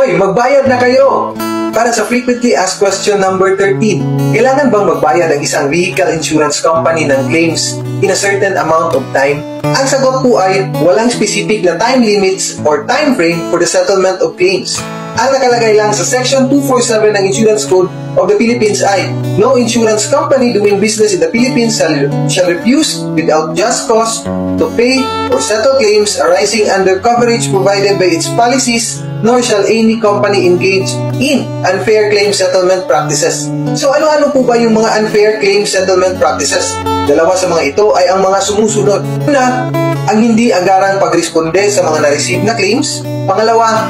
Hoy, magbayad na kayo! Para sa frequently asked question number 13, kailangan bang magbayad ang isang vehicle insurance company ng claims in a certain amount of time? Ang sagot po ay walang specific na time limits or time frame for the settlement of claims. Ang nakalagay lang sa Section 247 ng Insurance Code of the Philippines ay, no insurance company doing business in the Philippines shall refuse without just cause to pay or settle claims arising under coverage provided by its policies, nor shall any company engage in unfair claim settlement practices. So ano-ano po ba yung mga unfair claim settlement practices? Dalawa sa mga ito ay ang mga sumusunod. Una, ang hindi agarang pagresponde sa mga na-receive na claims. Pangalawa,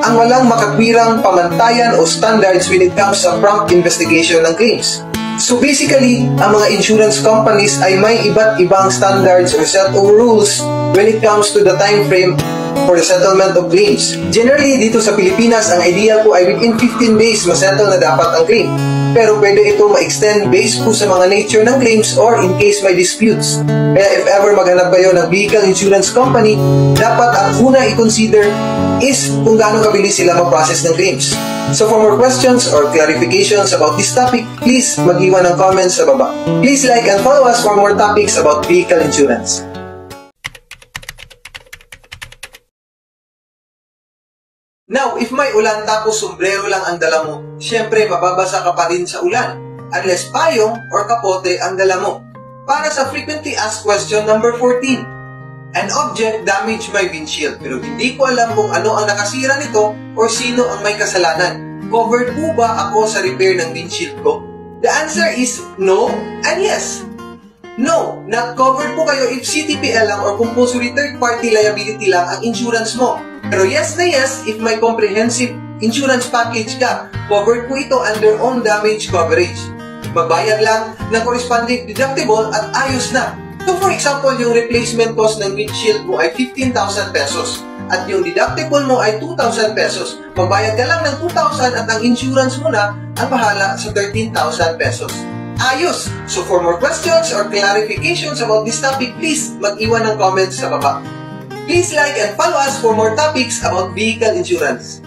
ang walang makatwirang pamantayan o standards when it comes sa prompt investigation ng claims. So basically, ang mga insurance companies ay may iba't ibang standards or set of rules when it comes to the time frame for the settlement of claims. Generally, dito sa Pilipinas, ang idea po ay within 15 days masettle na dapat ang claim. Pero pwede ito ma-extend based po sa mga nature ng claims or in case may disputes. Kaya if ever maghanap kayo ng vehicle insurance company, dapat ang una i-consider is kung gaano kabilis sila mag-process ng claims. So for more questions or clarifications about this topic, please mag-iwan ng comments sa baba. Please like and follow us for more topics about vehicle insurance. Now, if may ulan tapos sombrero lang ang dala mo, syempre mababasa ka pa rin sa ulan, unless payong or kapote ang dala mo. Para sa frequently asked question number 14, an object damaged my windshield pero hindi ko alam kung ano ang nakasira nito or sino ang may kasalanan. Covered po ba ako sa repair ng windshield ko? The answer is no and yes. No, not covered po kayo if CTPL lang or compulsory third-party liability lang ang insurance mo. Pero yes na yes if may comprehensive insurance package ka. Covered po ito under own damage coverage. Magbayad lang ng corresponding deductible at ayos na. So for example, yung replacement cost ng windshield mo ay 15,000 pesos at yung deductible mo ay 2,000 pesos. Magbayad ka lang ng 2,000 at ang insurance mo na ang bahala sa 13,000 pesos. Ayos! So for more questions or clarifications about this topic, please mag-iwan ng comments sa baba. Please like and follow us for more topics about vehicle insurance.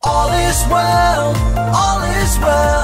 All is well, all is well.